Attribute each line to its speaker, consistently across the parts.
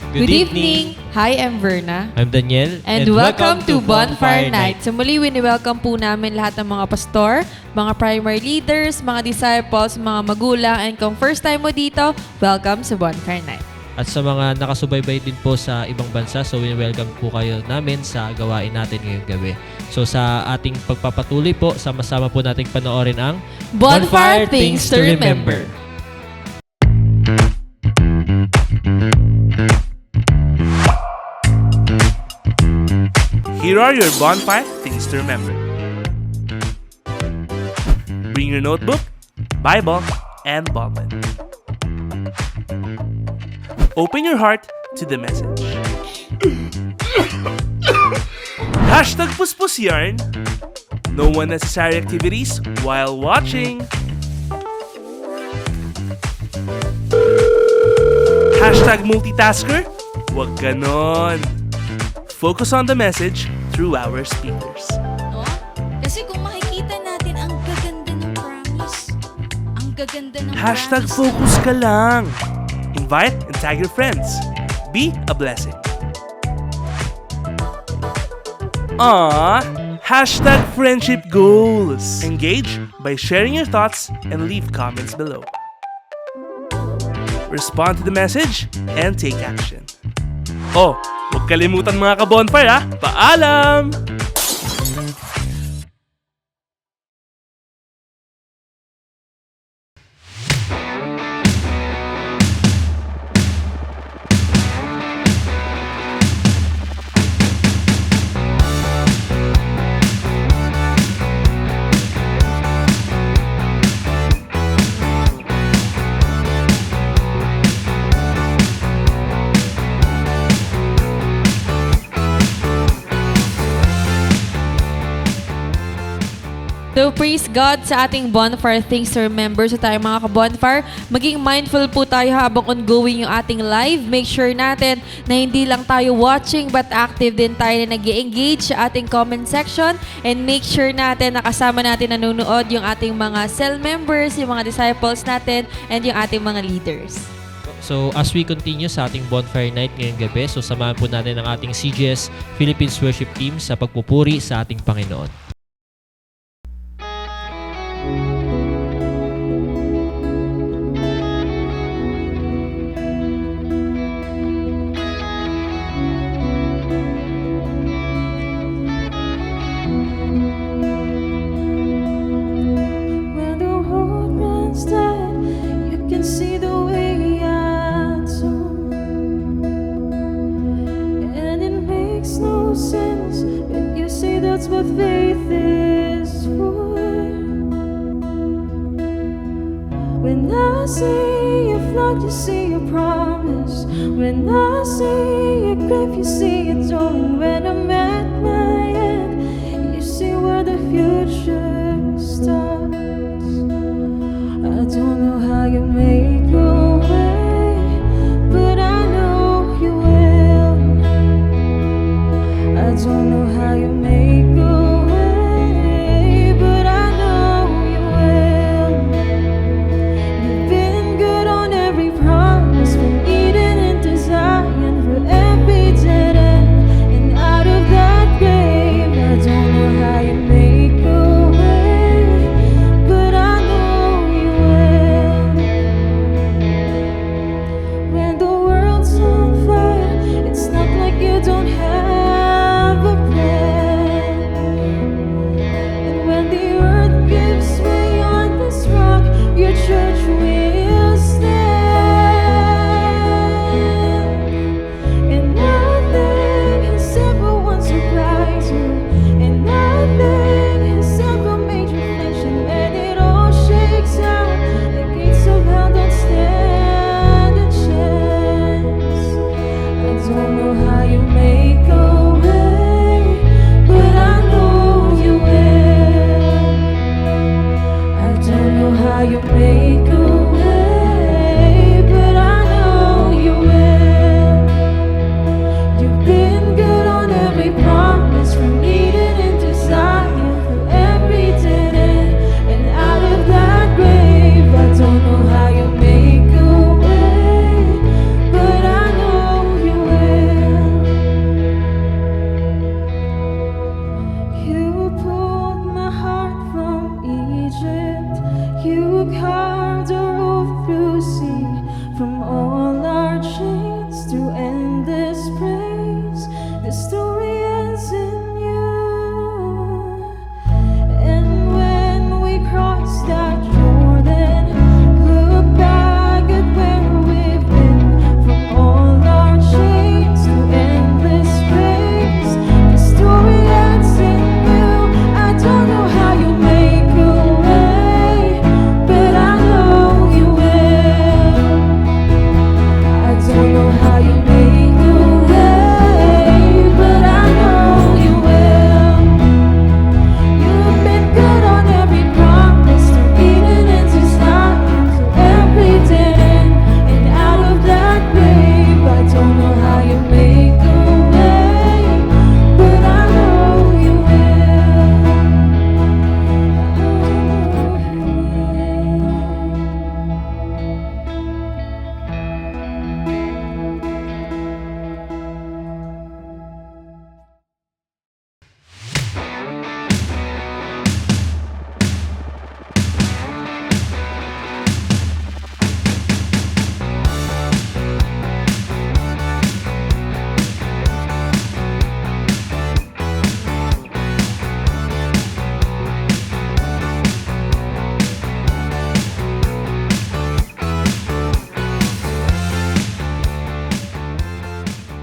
Speaker 1: Good evening! Hi, I'm Verna.
Speaker 2: I'm Daniel.
Speaker 1: And welcome to Bonfire Night. So muli, wini-welcome po namin lahat ng mga pastor, mga primary leaders, mga disciples, mga magulang, and kung first time mo dito, welcome sa Bonfire Night.
Speaker 2: At sa mga nakasubaybay din po sa ibang bansa, so welcome po kayo namin sa gawain natin ngayong gabi. So sa ating pagpapatuloy po, sama-sama po nating panoorin ang
Speaker 1: Bonfire Things to Remember.
Speaker 3: Here are your bonfire things to remember. Bring your notebook, Bible, and ballpen. Open your heart to the message. Hashtag Puspus Yarn. No unnecessary activities while watching. Hashtag multitasker. Wag ganon. Focus on the message through our speakers.
Speaker 4: No? Kasi kung makikita natin, ang gaganda ng promise. Ang gaganda ng
Speaker 3: Hashtag
Speaker 4: promise.
Speaker 3: focus ka lang. Invite and tag your friends. Be a blessing. Hashtag friendship goals. Engage by sharing your thoughts and leave comments below. Respond to the message and take action. Oh, huwag kalimutan mga ka-bonfire ha. Paalam!
Speaker 1: So praise God sa ating Bonfire Things to Remember. So tayo mga ka-bonfire, maging mindful po tayo habang ongoing yung ating live. Make sure natin na hindi lang tayo watching but active din tayo na nag-engage sa ating comment section. And make sure natin na kasama natin nanonood yung ating mga cell members, yung mga disciples natin, and yung ating mga leaders.
Speaker 2: So as we continue sa ating Bonfire Night ngayong gabi, so samahan po natin ang ating CGS Philippines Worship Team sa pagpupuri sa ating Panginoon.
Speaker 5: When the world runs dead, you can see the way I do. And it makes no sense when you say that's what faith is for. When I see a flood, you see a promise. When I see a grave, you see a dawn. When I'm at my end, you see where the future starts. I don't know how you make a way, but I know you will. I don't know how you make a way, but I know you will. You've been good on every promise, from Eden into Zion, for every dead end, and out of that grave. I don't know how you make a way, You carved a roof through sea, from all our chains to endless praise. The story ends in you. And when we cross that Jordan, look back at where we've been, from all our chains to endless praise. The story ends in you. I don't know how you make a way, but I know you will. I don't know how you make a way, but I know you will. You've been good on every promise, to Eden and to Zion, to every dead end, and out of that grave. I don't know how you make a way, but I know you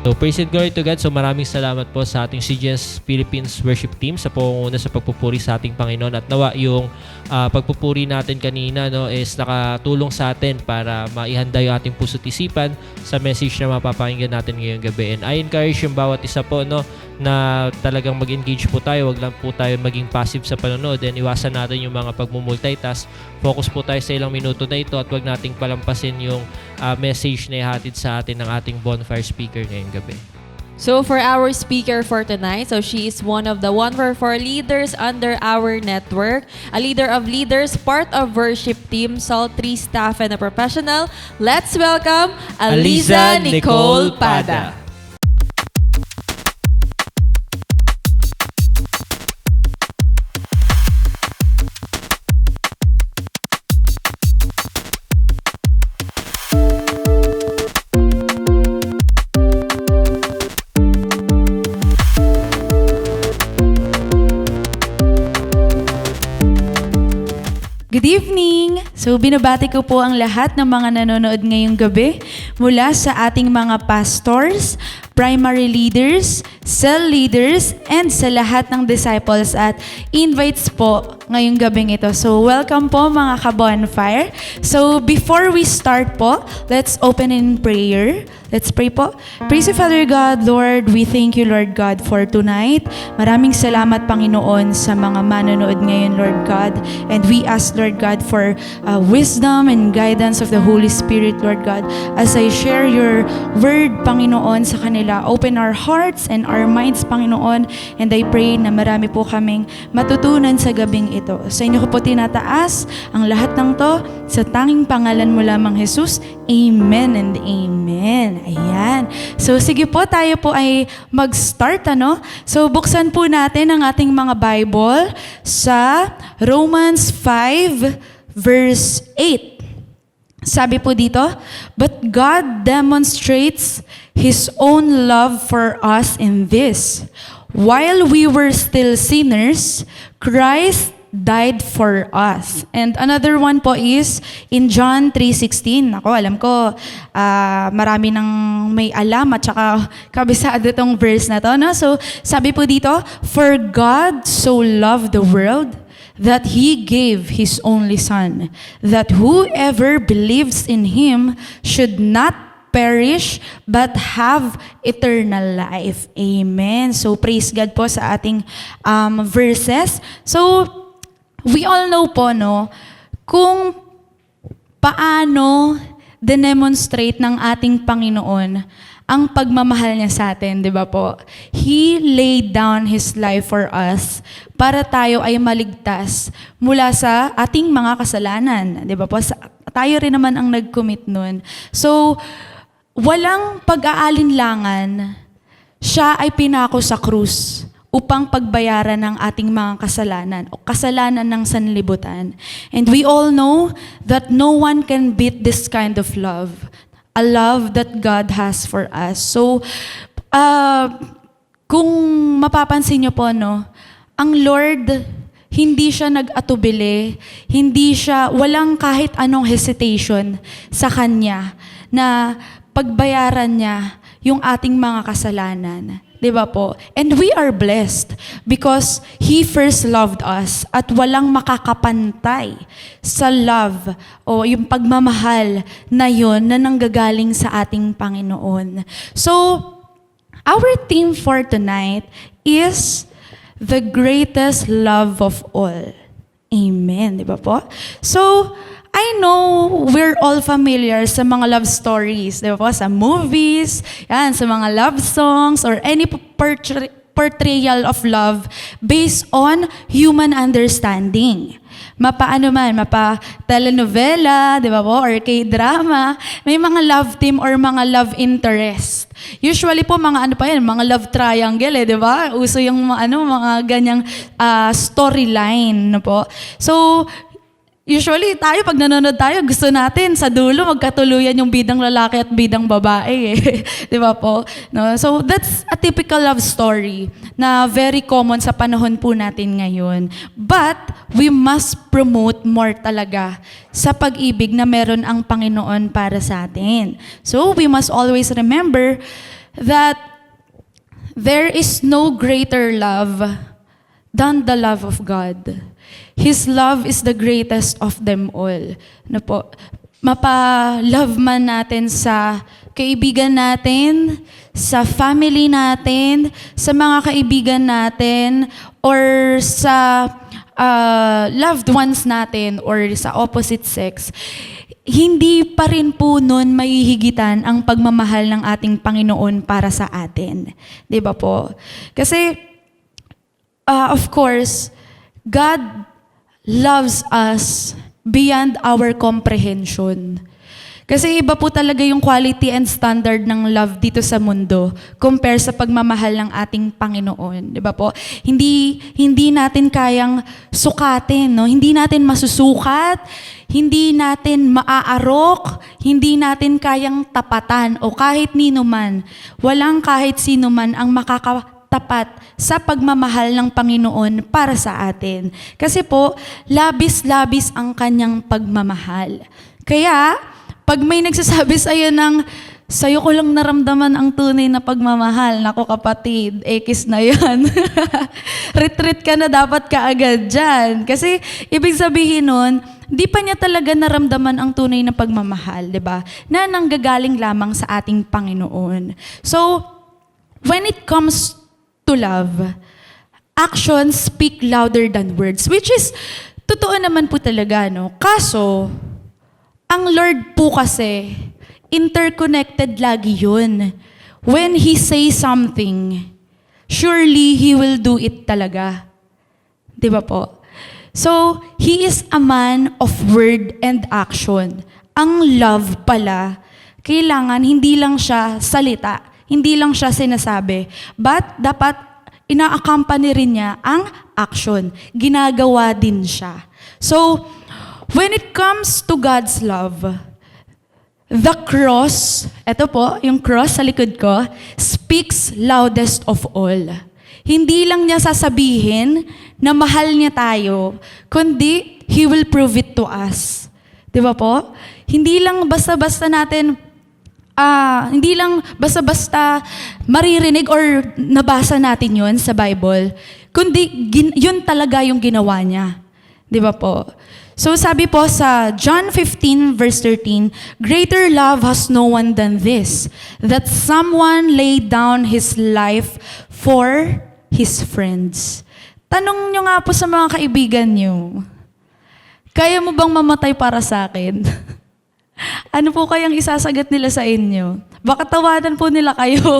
Speaker 2: So, praise and glory to God. So, maraming salamat po sa ating CGS Philippines Worship Team sa pangunguna sa pagpupuri sa ating Panginoon. At nawa yung pagpupuri natin kanina is nakatulong sa atin para maihanda yung ating puso't isipan sa message na mapapakinggan natin ngayong gabi. And I encourage yung bawat isa po na talagang mag-engage po tayo. Huwag lang po tayo maging passive sa panonood. And iwasan natin yung mga pagmumultitask. Focus po tayo sa ilang minuto na ito at huwag nating palampasin yung message na ihatid sa atin ng ating bonfire speaker ngayong gabi.
Speaker 1: So for our speaker for tonight, so she is one of the 144 leaders under our network, a leader of leaders, part of worship team, Salt 3 staff, and a professional. Let's welcome Aliza Nicole Pada.
Speaker 6: Good evening! So binabati ko po ang lahat ng mga nanonood ngayong gabi mula sa ating mga pastors, primary leaders, cell leaders, and sa lahat ng disciples at invites po ngayong gabing ito. So welcome po mga ka-bonfire. So before we start po, let's open in prayer. Let's pray po. Praise you, Father God, Lord. We thank you, Lord God, for tonight. Maraming salamat, Panginoon, sa mga manonood ngayon, Lord God. And we ask, Lord God, for wisdom and guidance of the Holy Spirit, Lord God. As I share your word, Panginoon, sa kanila, open our hearts and our minds, Panginoon. And I pray na marami po kaming matutunan sa gabing ito. Sa inyo ko po tinataas ang lahat ng to sa tanging pangalan mo lamang, Jesus. Amen and amen. Ayan. So sige po, tayo po ay mag-start, ano? So buksan po natin ang ating mga Bible sa Romans 5 verse 8. Sabi po dito, but God demonstrates His own love for us in this. While we were still sinners, Christ died for us. And another one po is in John 3:16. Ako, alam ko, marami nang may alam at saka kabisado tong verse na to. No? So, sabi po dito, for God so loved the world that He gave His only Son, that whoever believes in Him should not perish but have eternal life. Amen. So, praise God po sa ating verses. So, we all know po, no, kung paano demonstrate ng ating Panginoon ang pagmamahal niya sa atin, di ba po? He laid down His life for us para tayo ay maligtas mula sa ating mga kasalanan, di ba po? Tayo rin naman ang nag-commit nun. So, walang pag-aalinlangan, siya ay pinako sa krus upang pagbayaran ng ating mga kasalanan o kasalanan ng sanlibutan. And we all know that no one can beat this kind of love, a love that God has for us. So, kung mapapansin niyo po, no, ang Lord, hindi siya nag-atubili, walang kahit anong hesitation sa Kanya na pagbayaran niya yung ating mga kasalanan. Diba po? And we are blessed because He first loved us at walang makakapantay sa love o yung pagmamahal na yun na nanggagaling sa ating Panginoon. So, our theme for tonight is the greatest love of all. Amen, di ba po? So, I know we're all familiar sa mga love stories, di ba po? Sa movies, yan, sa mga love songs, or any portrayal of love based on human understanding. Mapa-telenovela, di ba po? Or K-drama, may mga love team or mga love interest. Usually po mga mga love triangle di ba? Uso yung mga ganyang storyline, no po. So, usually tayo pag nanonood tayo, gusto natin sa dulo magkatuluyan yung bidang lalaki at bidang babae di ba po? No? So, that's a typical love story na very common sa panahon po natin ngayon. But, we must promote more talaga sa pag-ibig na meron ang Panginoon para sa atin. So, we must always remember that there is no greater love than the love of God. His love is the greatest of them all. Ano po? Mapa-love man natin sa kaibigan natin, sa family natin, sa mga kaibigan natin, or sa loved ones natin, or sa opposite sex, hindi pa rin po nun mahihigitan ang pagmamahal ng ating Panginoon para sa atin. Di ba po? Kasi, of course, God loves us beyond our comprehension. Kasi iba po talaga yung quality and standard ng love dito sa mundo compare sa pagmamahal ng ating Panginoon. Di ba po? Hindi natin kayang sukatin, no? Hindi natin masusukat, hindi natin maaarok, hindi natin kayang tapatan o kahit nino man. Walang kahit sino man ang makakatapat sa pagmamahal ng Panginoon para sa atin. Kasi po, labis-labis ang kanyang pagmamahal. Kaya, pag may nagsasabi sa'yo ng, sa'yo ko lang naramdaman ang tunay na pagmamahal, nako kapatid, ekis na yan. Retreat ka na dapat kaagad dyan. Kasi, ibig sabihin nun, di pa niya talaga naramdaman ang tunay na pagmamahal, di ba? Na nanggagaling lamang sa ating Panginoon. So, when it comes to love, actions speak louder than words, which is, totoo naman po talaga, no? Kaso, ang Lord po kasi, interconnected lagi yun. When He says something, surely He will do it talaga. Di ba po? So, He is a man of word and action. Ang love pala, kailangan hindi lang siya salita, hindi lang siya sinasabi, but dapat ina-accompany rin niya ang action. Ginagawa din siya. So, when it comes to God's love, the cross, eto po, yung cross sa likod ko, speaks loudest of all. Hindi lang niya sasabihin na mahal niya tayo, kundi He will prove it to us. Di ba po? Hindi lang basta-basta natin, hindi lang basta-basta maririnig or nabasa natin yun sa Bible, kundi yun talaga yung ginawa niya. Di ba po? So sabi po sa John 15 verse 13, greater love has no one than this, that someone laid down his life for his friends. Tanong nyo nga po sa mga kaibigan nyo, kaya mo bang mamatay para sa akin? Ano po kayang isasagot nila sa inyo? Baka tawanan po nila kayo.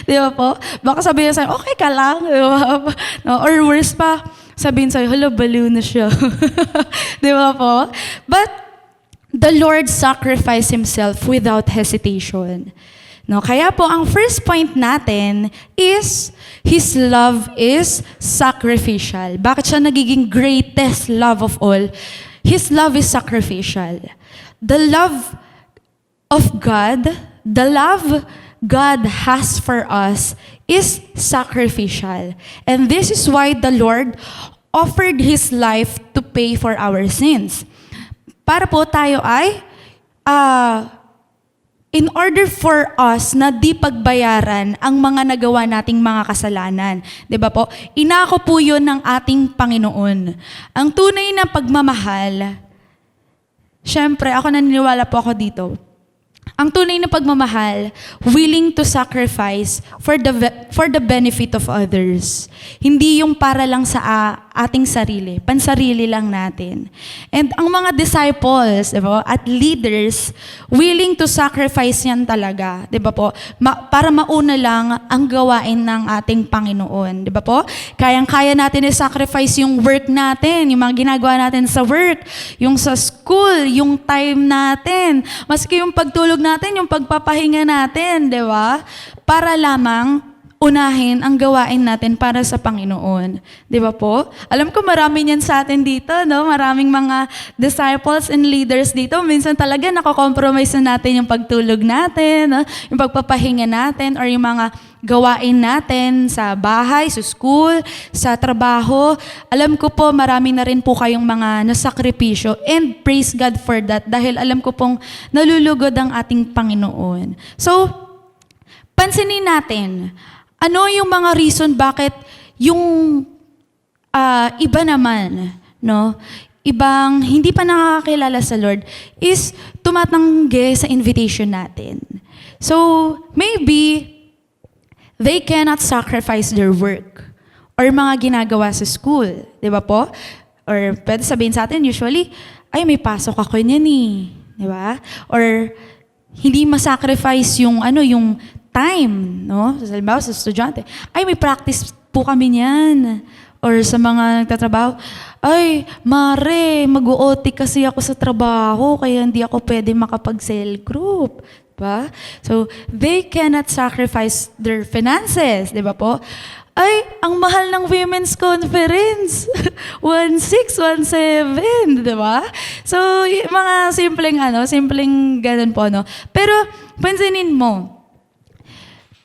Speaker 6: Di ba po? Baka sabihin sa'yo, okay ka lang. Di ba? No? Or worse pa, sabihin sa'yo, hala, baliw na siya. Di ba po? But the Lord sacrificed Himself without hesitation. No, kaya po ang first point natin is His love is sacrificial. Bakit siya nagiging greatest love of all? His love is sacrificial. The love of God, the love God has for us is sacrificial. And this is why the Lord offered His life to pay for our sins. Para po tayo ay in order for us na di pagbayaran ang mga nagawa nating mga kasalanan. 'Di ba po? Inako po 'yun ng ating Panginoon. Ang tunay na pagmamahal, syempre ako naniniwala po ako dito. Ang tunay na pagmamahal, willing to sacrifice for the benefit of others. Hindi yung para lang sa ating sarili, pansarili lang natin. And ang mga disciples, di ba, at leaders, willing to sacrifice yan talaga, di ba po? Para mauna lang ang gawain ng ating Panginoon, di ba po? Kayang-kaya natin i-sacrifice yung work natin, yung mga ginagawa natin sa work, yung sa school, yung time natin, maski yung pagtulog natin, yung pagpapahinga natin, di ba? Para lamang unahin ang gawain natin para sa Panginoon. Di ba po? Alam ko marami niyan sa atin dito, no? Maraming mga disciples and leaders dito. Minsan talaga nakakompromise na natin yung pagtulog natin, no? Yung pagpapahinga natin, or yung mga gawain natin sa bahay, sa school, sa trabaho. Alam ko po marami na rin po kayong mga nasakripisyo, and praise God for that dahil alam ko pong nalulugod ang ating Panginoon. So, pansinin natin, ano yung mga reason bakit yung iba naman, no? Ibang hindi pa nakakakilala sa Lord is tumatanggi sa invitation natin. So, maybe they cannot sacrifice their work or mga ginagawa sa school, di ba po? Or pwede sabihin sa atin usually, ay may pasok ako niyan di ba? Or hindi masacrifice yung yung time, no? Halimbawa sa estudyante, ay may practice po kami niyan. Or sa mga nagtatrabaho, ay, Mare, mag-OT kasi ako sa trabaho, kaya hindi ako pwede makapag-cell group. Diba? So, they cannot sacrifice their finances, di ba po? Ay, ang mahal ng women's conference. 1,600, 1,700, di ba? So, mga simpleng ganun po, no? Pero, pansinin mo,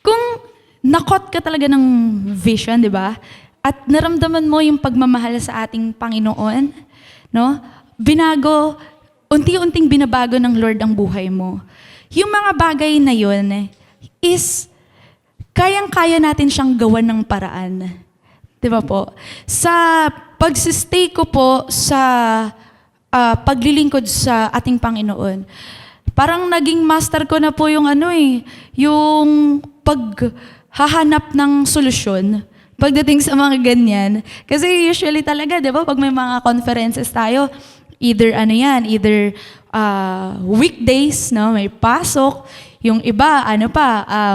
Speaker 6: kung nakot ka talaga ng vision, di ba? At naramdaman mo yung pagmamahal sa ating Panginoon, no? Unti-unting binabago ng Lord ang buhay mo. Yung mga bagay na yun is kayang-kaya natin siyang gawan ng paraan. Di ba po? Sa pagsistay ko po sa paglilingkod sa ating Panginoon, parang naging master ko na po yung yung paghahanap ng solusyon pagdating sa mga ganyan. Kasi usually talaga, di ba, pag may mga conferences tayo, either weekdays, no, may pasok, yung iba,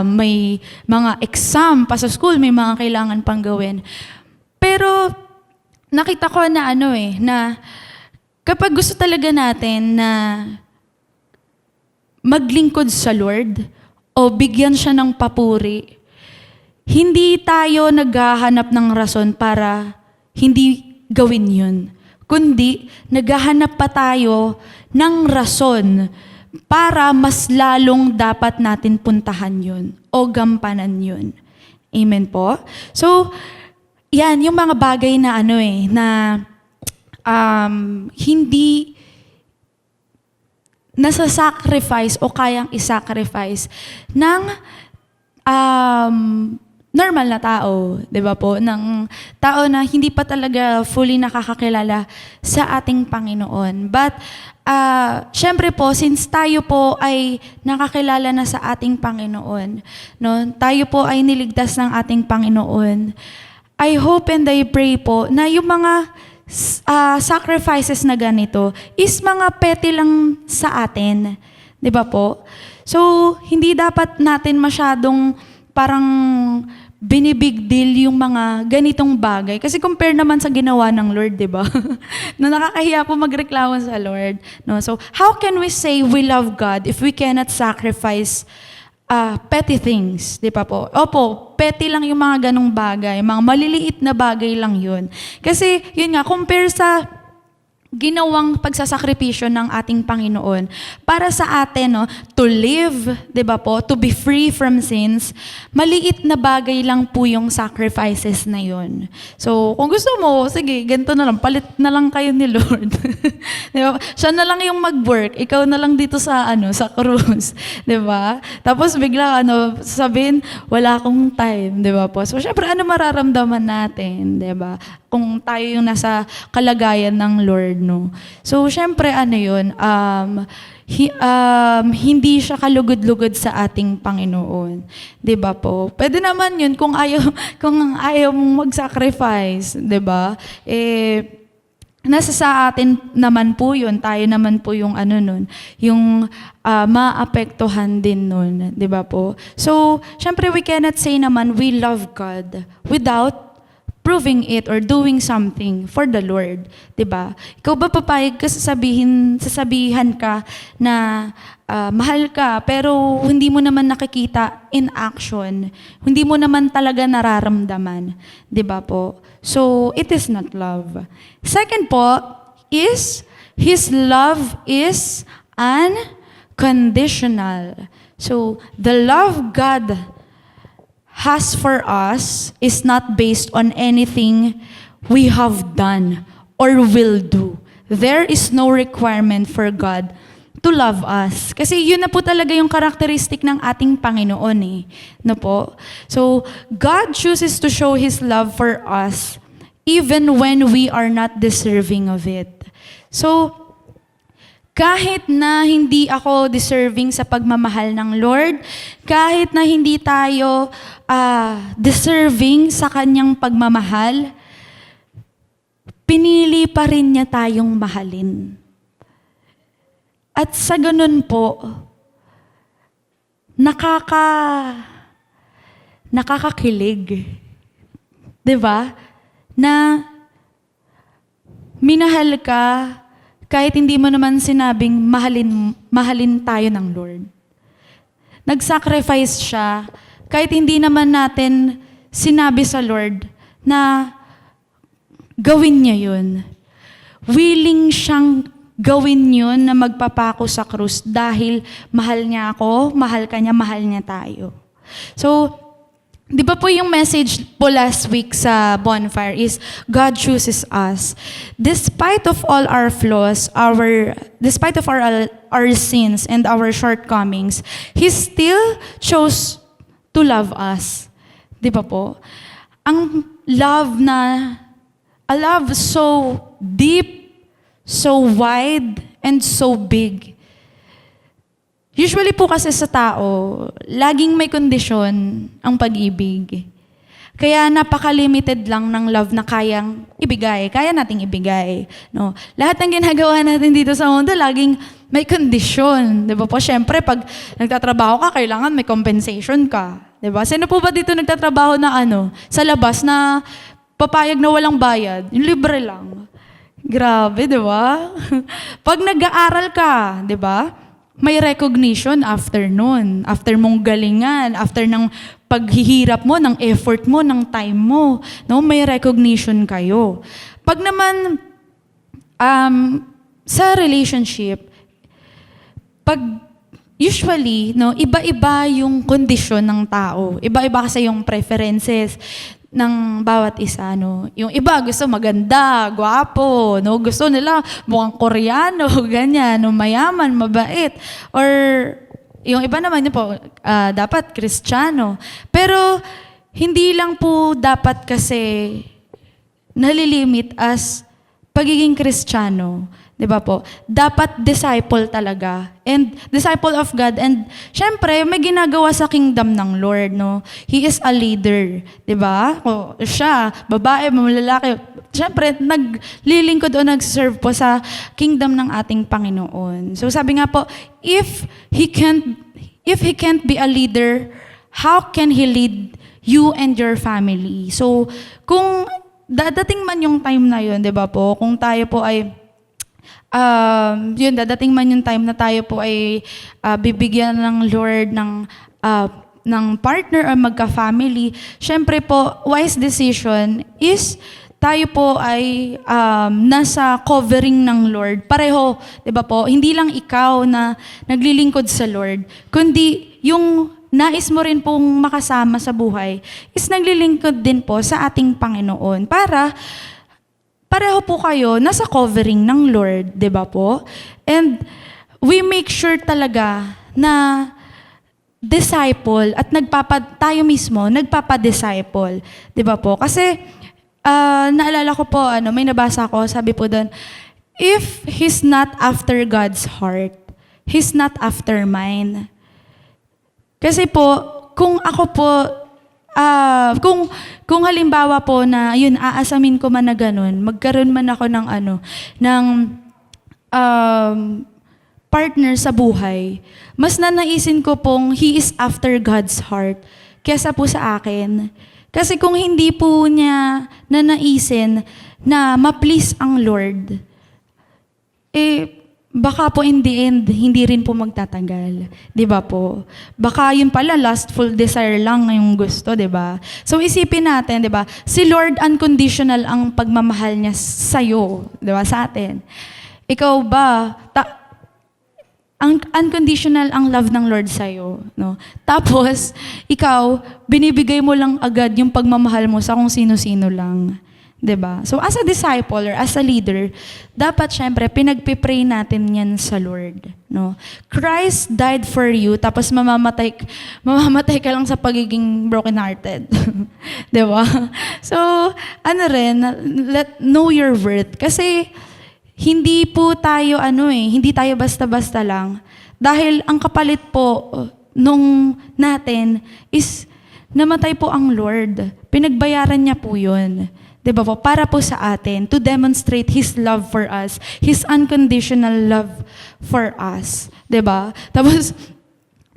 Speaker 6: may mga exam pa sa school, may mga kailangan pang gawin. Pero, nakita ko na na kapag gusto talaga natin na maglingkod sa Lord, o bigyan siya ng papuri, hindi tayo naghahanap ng rason para hindi gawin yun. Kundi, naghahanap pa tayo ng rason para mas lalong dapat natin puntahan yun o gampanan yun. Amen po? So, yan, yung mga bagay na hindi nasa-sacrifice o kayang isacrifice ng normal na tao, di ba po? Ng tao na hindi pa talaga fully nakakakilala sa ating Panginoon. But, syempre po, since tayo po ay nakakilala na sa ating Panginoon, no? Tayo po ay niligtas ng ating Panginoon, I hope and I pray po na yung mga sacrifices na ganito is mga petty lang sa atin. Di ba po? So, hindi dapat natin masyadong parang binibig deal yung mga ganitong bagay. Kasi compare naman sa ginawa ng Lord, di ba? Na nakakahiya po magreklamo sa Lord. No? So, how can we say we love God if we cannot sacrifice petty things, di ba po? Opo, petty lang yung mga ganong bagay, mga maliliit na bagay lang yun. Kasi, yun nga, compare sa ginawang pagsasakripisyo ng ating Panginoon para sa atin, no, to live, 'di ba po, to be free from sins, maliit na bagay lang po yung sacrifices na yun. So, kung gusto mo, sige, ganito na lang, palit na lang kayo ni Lord. 'Di ba? Siya na lang yung mag-work, ikaw na lang dito sa sa krus, 'di ba? Tapos bigla sabihin, wala akong time, 'di ba po? So, syempre ano mararamdaman natin, 'di ba? Kung tayo yung nasa kalagayan ng Lord, no? So, syempre, yun, hindi siya kalugod-lugod sa ating Panginoon. 'Di ba po? Pwede naman yun kung ayaw mong mag-sacrifice, 'di ba? Nasa sa atin naman po yun, tayo naman po yung nun, yung maapektuhan din nun, 'di ba po? So, syempre, we cannot say naman we love God without proving it or doing something for the Lord, 'di ba? Ikaw ba papayag ka sasabihan ka na mahal ka pero hindi mo naman nakikita in action, hindi mo naman talaga nararamdaman, 'di ba po? So, it is not love. Second po is His love is unconditional. So, the love God has for us is not based on anything we have done or will do. There is no requirement for God to love us. Kasi yun na po talaga yung characteristic ng ating Panginoon No po? So, God chooses to show His love for us even when we are not deserving of it. So, kahit na hindi ako deserving sa pagmamahal ng Lord, kahit na hindi tayo deserving sa Kanyang pagmamahal, pinili pa rin niya tayong mahalin. At sa ganun po, nakakakilig. 'Di ba? Na minahal ka kahit hindi mo naman sinabing mahalin tayo ng Lord. Nag-sacrifice siya kahit hindi naman natin sinabi sa Lord na gawin niya yun. Willing siyang gawin yun na magpapako sa krus dahil mahal niya ako, mahal ka niya, mahal niya tayo. So, di ba po yung message po last week sa Bonfire is God chooses us. Despite of all our flaws, despite of our sins and our shortcomings, He still chose to love us. Di ba po? A love so deep, so wide, and so big. Usually po kasi sa tao, laging may kondisyon ang pag-ibig. Kaya napaka-limited lang ng love na kaya nating ibigay. No? Lahat ng ginagawa natin dito sa mundo, laging may kondisyon. Di ba po? Siyempre, pag nagtatrabaho ka, kailangan may compensation ka. Di ba? Sino po ba dito nagtatrabaho na sa labas na papayag na walang bayad? Yung libre lang. Grabe, di ba? Pag nag-aaral ka, di ba? May recognition after nun. After mong galingan, after ng paghihirap mo, ng effort mo, ng time mo. No? May recognition kayo. Pag naman sa relationship, usually, iba-iba yung kondisyon ng tao. Iba-iba kasi yung preferences ng bawat isa, Yung iba gusto maganda, gwapo, Gusto nila mukhang Koreano, ganyan, mayaman, mabait. Or yung iba naman dapat Kristiyano. Pero hindi lang po dapat kasi nalilimit as pagiging Kristiyano. 'Di ba po? Dapat disciple talaga. And disciple of God. And syempre, may ginagawa sa kingdom ng Lord, He is a leader. 'Di ba? Siya, babae, lalaki. Syempre, naglilingkod o nag-serve po sa kingdom ng ating Panginoon. So sabi nga po, if He can't be a leader, how can He lead you and your family? So, kung dadating man yung time na yun, 'di ba po? Kung tayo po ay dadating man yung time na tayo po ay bibigyan ng Lord ng ng partner or magka-family, syempre po, wise decision is tayo po ay nasa covering ng Lord. Pareho, 'di ba po? Hindi lang ikaw na naglilingkod sa Lord, kundi yung nais mo rin pong makasama sa buhay is naglilingkod din po sa ating Panginoon para pareho po kayo nasa covering ng Lord, 'di ba po? And we make sure talaga na disciple at tayo mismo nagpapa-disciple, 'di ba po? Kasi naalala ko po, may nabasa ko, sabi po doon, if He's not after God's heart, He's not after mine. Kasi po, kung ako po, kung halimbawa po na, yun, aasamin ko man na ganun, magkaroon man ako ng partner sa buhay, mas nanaisin ko pong He is after God's heart, kesa po sa akin. Kasi kung hindi po niya nanaisin na ma-please ang Lord, baka po in the end, hindi rin po magtatagal. Di ba po? Baka yun pala, lustful desire lang yung gusto, di ba? So isipin natin, di ba? Si Lord, unconditional ang pagmamahal niya sa'yo, di ba? Sa atin. Ikaw ba, ang unconditional ang love ng Lord sa'yo, no? Tapos, ikaw, binibigay mo lang agad yung pagmamahal mo sa kung sino-sino lang. 'Di ba? So, as a disciple or as a leader, dapat syempre, pinagpipray natin yan sa Lord, no? Christ died for you, tapos mamamatay ka lang sa pagiging brokenhearted. 'Di ba? So, know your worth. Kasi, hindi po tayo hindi tayo basta-basta lang. Dahil ang kapalit po nung natin is namatay po ang Lord. Pinagbayaran niya po 'yun. 'Di ba po? Para po sa atin to demonstrate His love for us, His unconditional love for us, 'di ba? Tapos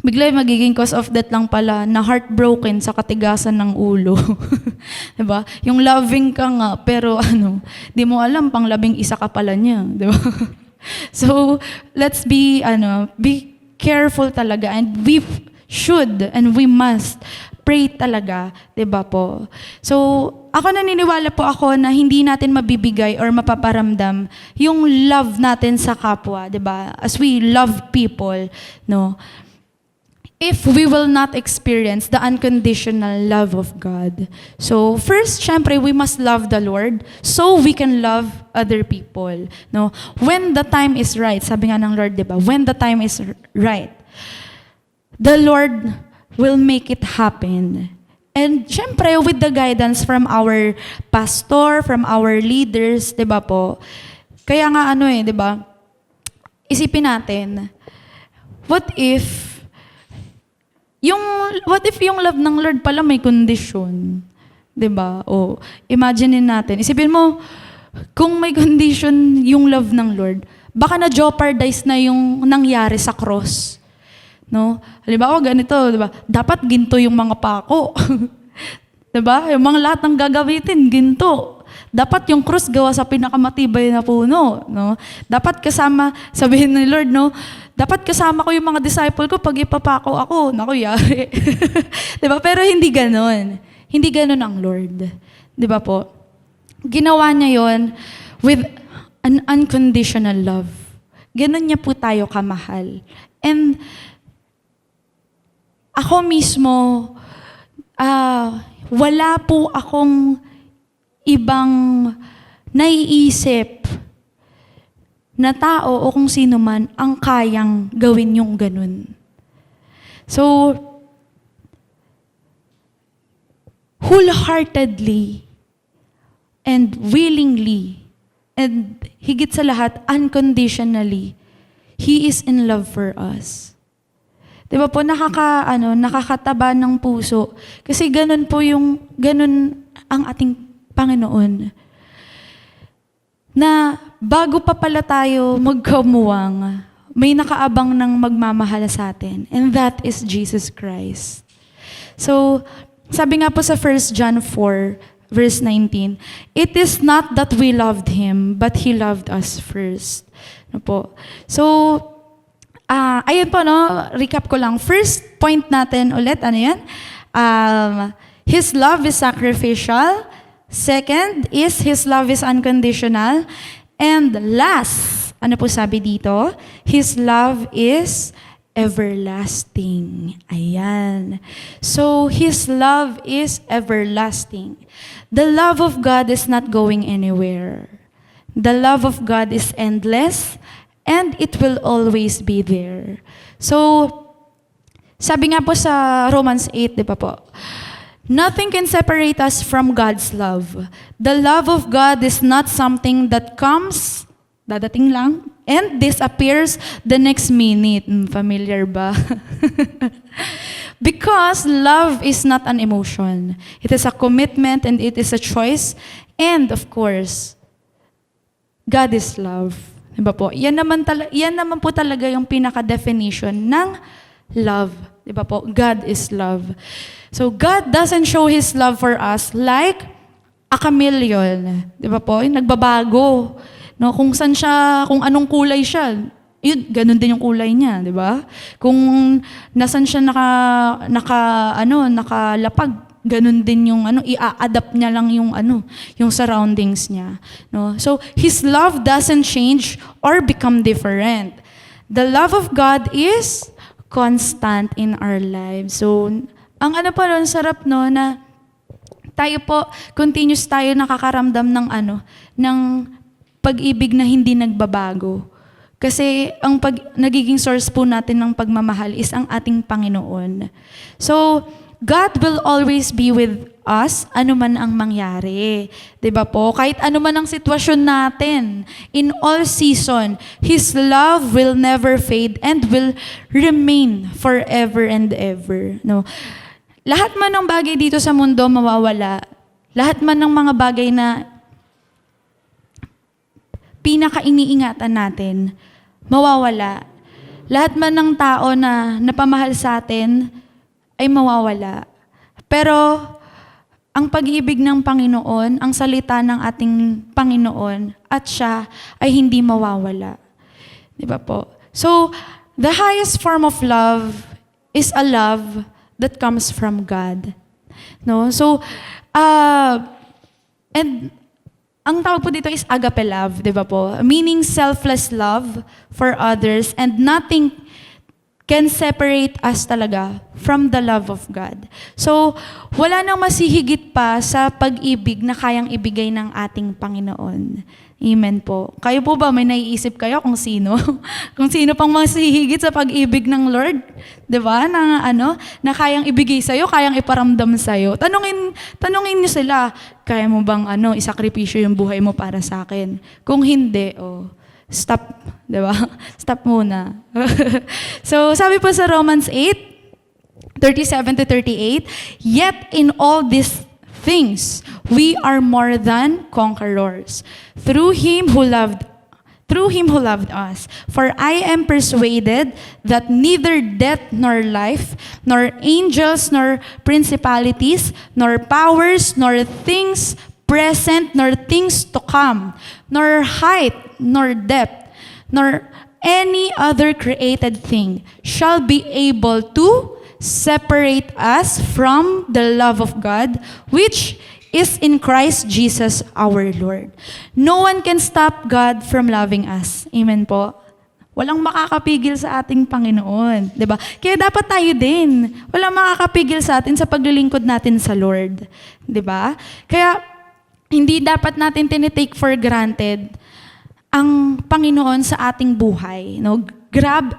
Speaker 6: bigla magiging cause of death lang pala na heartbroken sa katigasan ng ulo. 'Di ba? Yung loving ka nga pero di mo alam pang 11 ka pala niya, 'di ba? So, let's be careful talaga, and we should and we must pray talaga, 'di ba po? So, ako naniniwala po ako na hindi natin mabibigay or mapaparamdam yung love natin sa kapwa, 'di ba? As we love people, no? If we will not experience the unconditional love of God. So, first, syempre, we must love the Lord so we can love other people. No? When the time is right, sabi nga ng Lord, di ba? When the time is right, the Lord will make it happen. And syempre, with the guidance from our pastor, from our leaders, di ba po? Kaya nga di ba? Isipin natin, what if yung love ng Lord pala may condition? 'Di ba? O, imagine natin. Isipin mo, kung may condition yung love ng Lord, baka na-jeopardize na yung nangyari sa cross. No? Halimbawa, ganito, 'di ba? Dapat ginto yung mga pako. 'Di ba? Yung mga lahat ng gagamitin, ginto. Dapat yung cross gawa sa pinakamatibay na puno, no? Dapat kasama, sabihin ni Lord, no? Dapat kasama ko yung mga disciple ko pag ipapako ako. Naku, yari. 'Di ba? Pero hindi ganoon. Hindi ganoon ang Lord. 'Di ba po? Ginawa niya 'yon with an unconditional love. Ganon niya po tayo kamahal. And ako mismo, wala po akong ibang naiisip na tao o kung sino man ang kayang gawin yung ganun. So, wholeheartedly and willingly and higit sa lahat, unconditionally, He is in love for us. Di ba po, nakakataba ng puso. Kasi ganun ang ating Panginoon. Na bago pa pala tayo magkamuwang, may nakaabang ng magmamahal sa atin. And that is Jesus Christ. So, sabi nga po sa 1 John 4, verse 19, it is not that we loved Him, but He loved us first. Ano po? So, Ayun po, no? Recap ko lang. First point natin ulit, ano yan? His love is sacrificial. Second is His love is unconditional. And last, ano po sabi dito? His love is everlasting. Ayan. So, His love is everlasting. The love of God is not going anywhere. The love of God is endless and it will always be there. So, sabi nga po sa Romans 8, di ba po? Nothing can separate us from God's love. The love of God is not something that comes, dadating lang, and disappears the next minute. Familiar ba? Because love is not an emotion. It is a commitment and it is a choice. And of course, God is love. Diba po? Yan naman po talaga yung pinaka-definition ng love. Diba po? God is love. So God doesn't show His love for us like a chameleon. Diba po? Yung nagbabago. No, kung saan siya, kung anong kulay siya, yun, ganun din yung kulay niya, di ba? Kung nasan siya nakalapag, ganun din yung i-adapt niya lang yung yung surroundings niya, no? So His love doesn't change or become different. The love of God is constant in our lives. So ang po nun, sarap no na tayo po continuous tayo nakakaramdam ng ng pag-ibig na hindi nagbabago. Kasi ang nagiging source po natin ng pagmamahal is ang ating Panginoon. So, God will always be with us, ano man ang mangyari. 'Di ba po? Kahit ano man ang sitwasyon natin, in all season, His love will never fade and will remain forever and ever. No? Lahat man ng bagay dito sa mundo mawawala. Lahat man ng mga bagay na pinaka-iniingatan natin, mawawala. Lahat man ng tao na napamahal sa atin ay mawawala. Pero ang pag-ibig ng Panginoon, ang salita ng ating Panginoon at siya ay hindi mawawala. Di ba po? So, the highest form of love is a love that comes from God. No? So, and ang tawag po dito is agape love, di ba po? Meaning selfless love for others and nothing can separate us talaga from the love of God. So, wala nang masihigit pa sa pag-ibig na kayang ibigay ng ating Panginoon. Amen po. Kayo po ba, may naiisip kayo kung sino? Kung sino pang masihigit sa pag-ibig ng Lord? Di ba? Na kayang ibigay sa'yo, kayang iparamdam sa'yo. Tanungin niyo sila, kaya mo bang isakripisyo yung buhay mo para sa akin? Kung hindi, stop, di ba? Stop muna. So, sabi po sa Romans 8:37-38, yet in all these things, we are more than conquerors through Him who loved us. For I am persuaded that neither death nor life, nor angels nor principalities, nor powers, nor things present, nor things to come, nor height, nor depth, nor any other created thing shall be able to separate us from the love of God, which is in Christ Jesus our Lord. No one can stop God from loving us. Amen po. Walang makakapigil sa ating Panginoon. 'Di ba? Kaya dapat tayo din. Walang makakapigil sa atin sa paglilingkod natin sa Lord. 'Di ba? Kaya hindi dapat natin tinitake for granted ang Panginoon sa ating buhay. No? Grab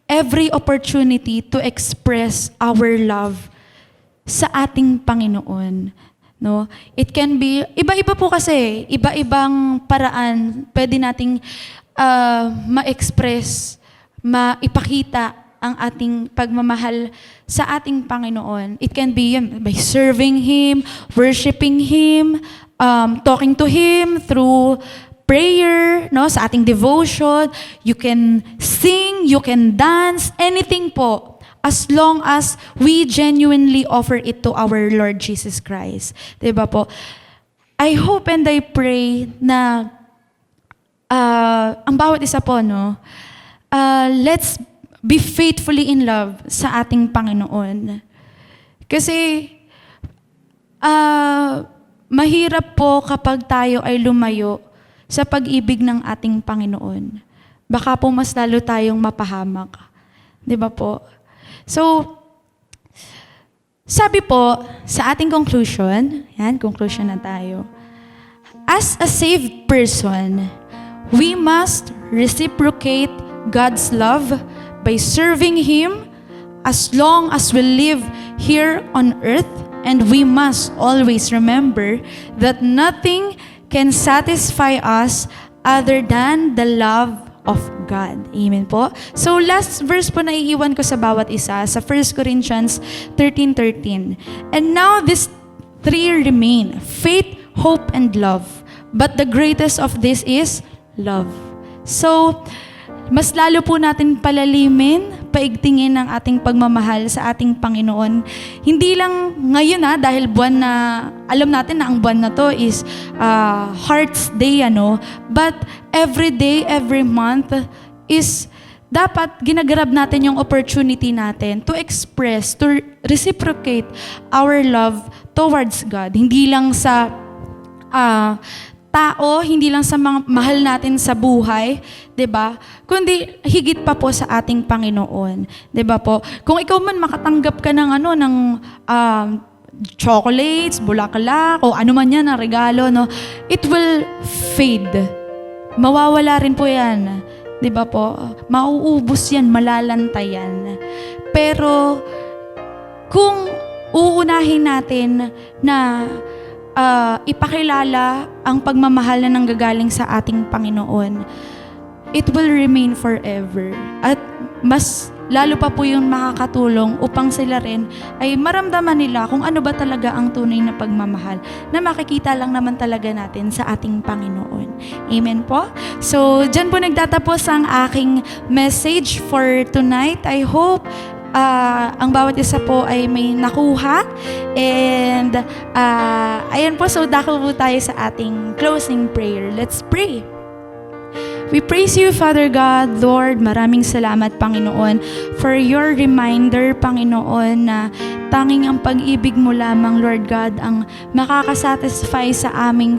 Speaker 6: every opportunity to express our love sa ating Panginoon. No? It can be, iba-iba po kasi, iba-ibang paraan pwede nating ma-express, maipakita ang ating pagmamahal sa ating Panginoon. It can be by serving Him, worshiping Him, talking to Him through prayer, no, sa ating devotion. You can sing, you can dance, anything po, as long as we genuinely offer it to our Lord Jesus Christ. Diba po? I hope and I pray na ang bawat isa po, no, let's be faithfully in love sa ating Panginoon. Kasi, mahirap po kapag tayo ay lumayo sa pag-ibig ng ating Panginoon. Baka po mas lalo tayong mapahamak. Di ba po? So, sabi po sa ating conclusion, conclusion na tayo. As a saved person, we must reciprocate God's love by serving Him as long as we live here on earth, and we must always remember that nothing can satisfy us other than the love of God. Amen po. So last verse po na iiwan ko sa bawat isa sa 1 Corinthians 13:13. And now these three remain: faith, hope, and love. But the greatest of this is love. So, mas lalo po natin palalimin, paigtingin ang ating pagmamahal sa ating Panginoon. Hindi lang ngayon dahil buwan na, alam natin na ang buwan na to is Heart's Day, but every day, every month is dapat ginagrab natin yung opportunity natin to express, to reciprocate our love towards God. Hindi lang sa tao, hindi lang sa mga mahal natin sa buhay, 'di ba? Kundi higit pa po sa ating Panginoon, 'di ba po? Kung ikaw man makatanggap ka ng chocolates, bulaklak, o ano man 'yan na regalo, it will fade. Mawawala rin po 'yan, 'di ba po? Mauubos 'yan, malalantay 'yan. Pero kung uunahin natin na ipakilala ang pagmamahal na nanggagaling sa ating Panginoon, it will remain forever. At mas lalo pa po yung makakatulong upang sila rin ay maramdaman nila kung ano ba talaga ang tunay na pagmamahal na makikita lang naman talaga natin sa ating Panginoon. Amen po? So, dyan po nagtatapos ang aking message for tonight. I hope ang bawat isa po ay may nakuha. And ayan po, so dako po tayo sa ating closing prayer. Let's pray. We praise you, Father God, Lord. Maraming salamat, Panginoon, for your reminder, Panginoon, na tanging ang pag-ibig mo lamang, Lord God, ang makakasatisfy sa amin,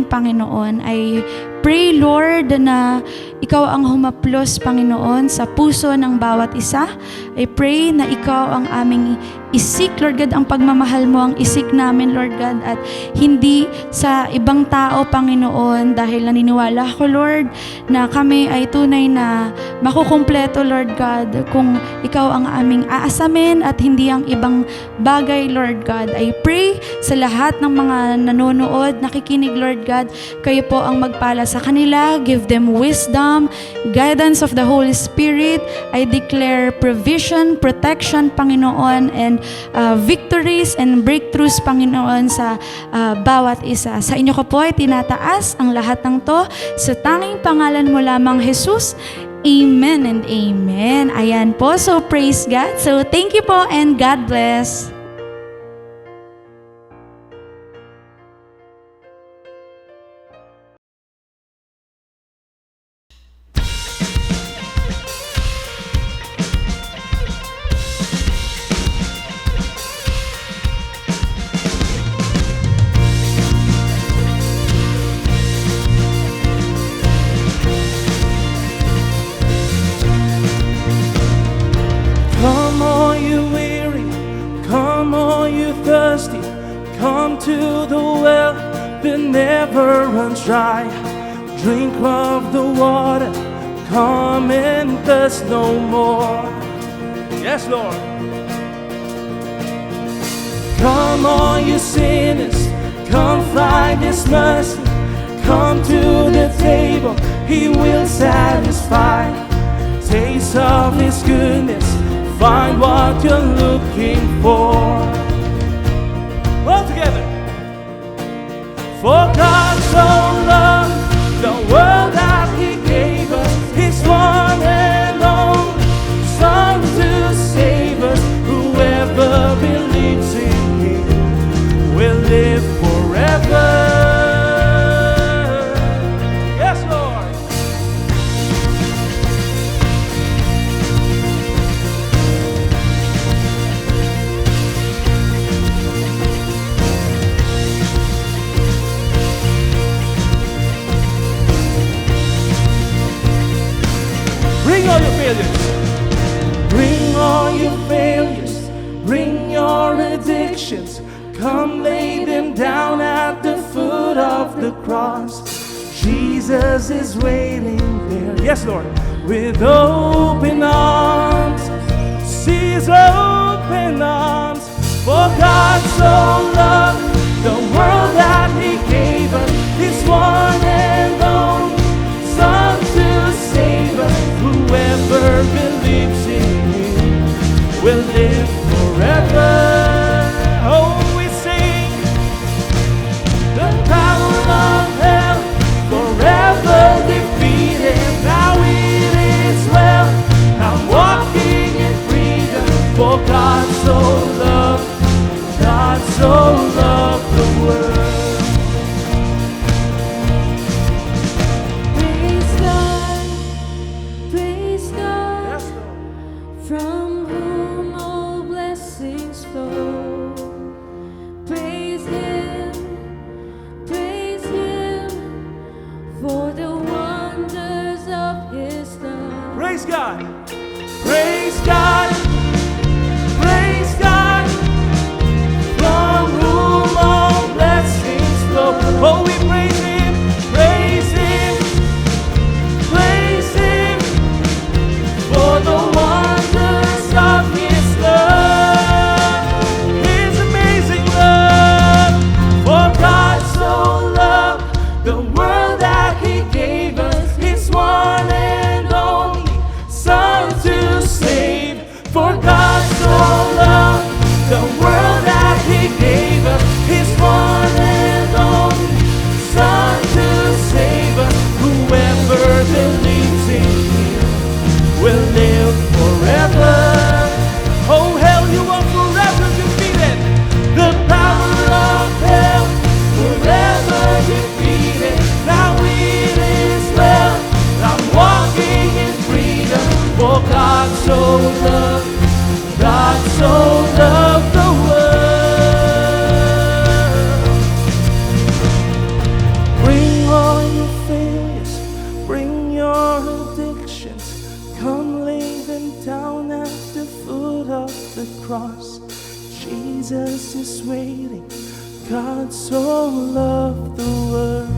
Speaker 6: Panginoon. I pray, Lord, na ikaw ang humaplos, Panginoon, sa puso ng bawat isa. I pray na ikaw ang aming isik, Lord God, ang pagmamahal mo ang isik namin, Lord God, at hindi sa ibang tao, Panginoon, dahil naniniwala ko, Lord, na kami ay tunay na makukumpleto, Lord God, kung ikaw ang aming aasamin at hindi ang ibang bagay, Lord God. I pray sa lahat ng mga nanonood, nakikinig, Lord God, kayo po ang magpala sa kanila, give them wisdom, guidance of the Holy Spirit. I declare provision, protection, Panginoon, and victories and breakthroughs, Panginoon, sa bawat isa. Sa inyo ko po ay tinataas ang lahat ng to sa tanging pangalan mo lamang, Jesus. Amen and amen. Ayan po. So, praise God. So, thank you po and God bless.
Speaker 3: Come all you weary, come all you thirsty, come to the well that never runs dry. Drink of the water, come and thirst no more. Yes, Lord. Come all you sinners, come find His mercy. Come to the table, He will satisfy. Taste of His goodness, find what you're looking for. All together. For God so loved the world that He gave us His one and only Son to save us. Whoever believes in Him will live forever. Yes, Lord. addictions. Come lay them down at the foot of the cross. Jesus is waiting there. Yes, Lord. With open arms. See his open arms. For God so loved the world that he gave us his one and only Son to save us. Whoever believes in him will live forever. Oh, we sing the power of hell forever defeated. Now it is well, I'm walking in freedom. For God so loved the world.
Speaker 5: Praise God,
Speaker 3: Yes, Lord.
Speaker 5: from whom all blessings flow. Praise Him for the wonders of His love.
Speaker 3: Praise God. Praise God. Praise God. From whom all blessings flow. Oh, we praise him. Praise him. Praise him. For the wonders of his love. His amazing love. For God so loved the world that he gave us his one and only Son to save. For God so loved the world that he gave us his one and only Son to save us. Whoever believes in him will live forever. Oh, hell, you are forever defeated. The power of hell forever defeated. Now it is well, I'm walking in freedom. For God so loved the world. Bring all your failures, bring your addictions. Come lay them down at the foot of the cross. Jesus is waiting. God so loved the world.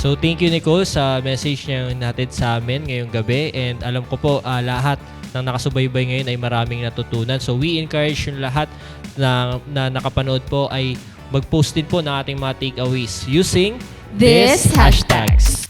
Speaker 2: So thank you Nicole sa message niya natin sa amin ngayong gabi, and alam ko po lahat ng nakasubaybay ngayon ay maraming natutunan. So we encourage yung lahat na nakapanood po ay mag-post din po ng ating mga takeaways using
Speaker 1: This hashtags.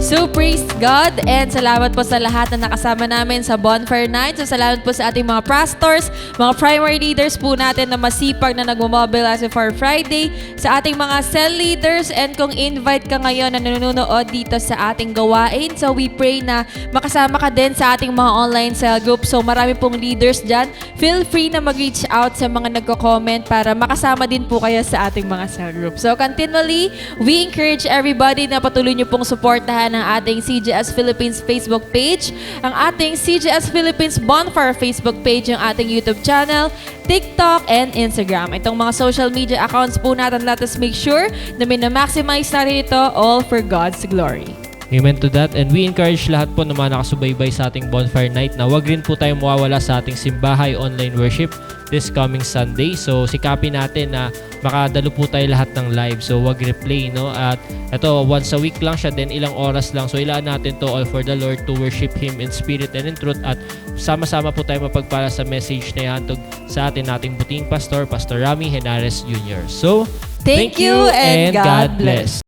Speaker 1: So praise God and salamat po sa lahat na nakasama namin sa Bonfire Night. So salamat po sa ating mga pastors, mga primary leaders po natin na masipag na nagmomobilize for Friday, sa ating mga cell leaders, and kung invite ka ngayon na nanonood dito sa ating gawain, so we pray na makasama ka din sa ating mga online cell group. So marami pong leaders dyan. Feel free na mag-reach out sa mga nagko-comment para makasama din po kayo sa ating mga cell group. So continually, we encourage everybody na patuloy nyo pong supportahan ang ating CGS Philippines Facebook page, ang ating CGS Philippines Bonfire Facebook page, yung ating YouTube channel, TikTok, and Instagram. Itong mga social media accounts po natin, let us make sure na minamaximize natin ito all for God's glory.
Speaker 2: Amen to that. And we encourage lahat po na mga nakasubaybay sa ating Bonfire Night na wag rin po tayo mawawala sa ating simbahay online worship this coming Sunday. So sikapin natin na makadalo po tayo lahat ng live. So wag replay, no? At ito, once a week lang siya, then ilang oras lang. So ilaan natin to all for the Lord to worship Him in spirit and in truth. At sama-sama po tayo mapagpala sa message na ihantog sa atin nating buting pastor, Pastor Rami Henares Jr. So,
Speaker 1: Thank you and God bless.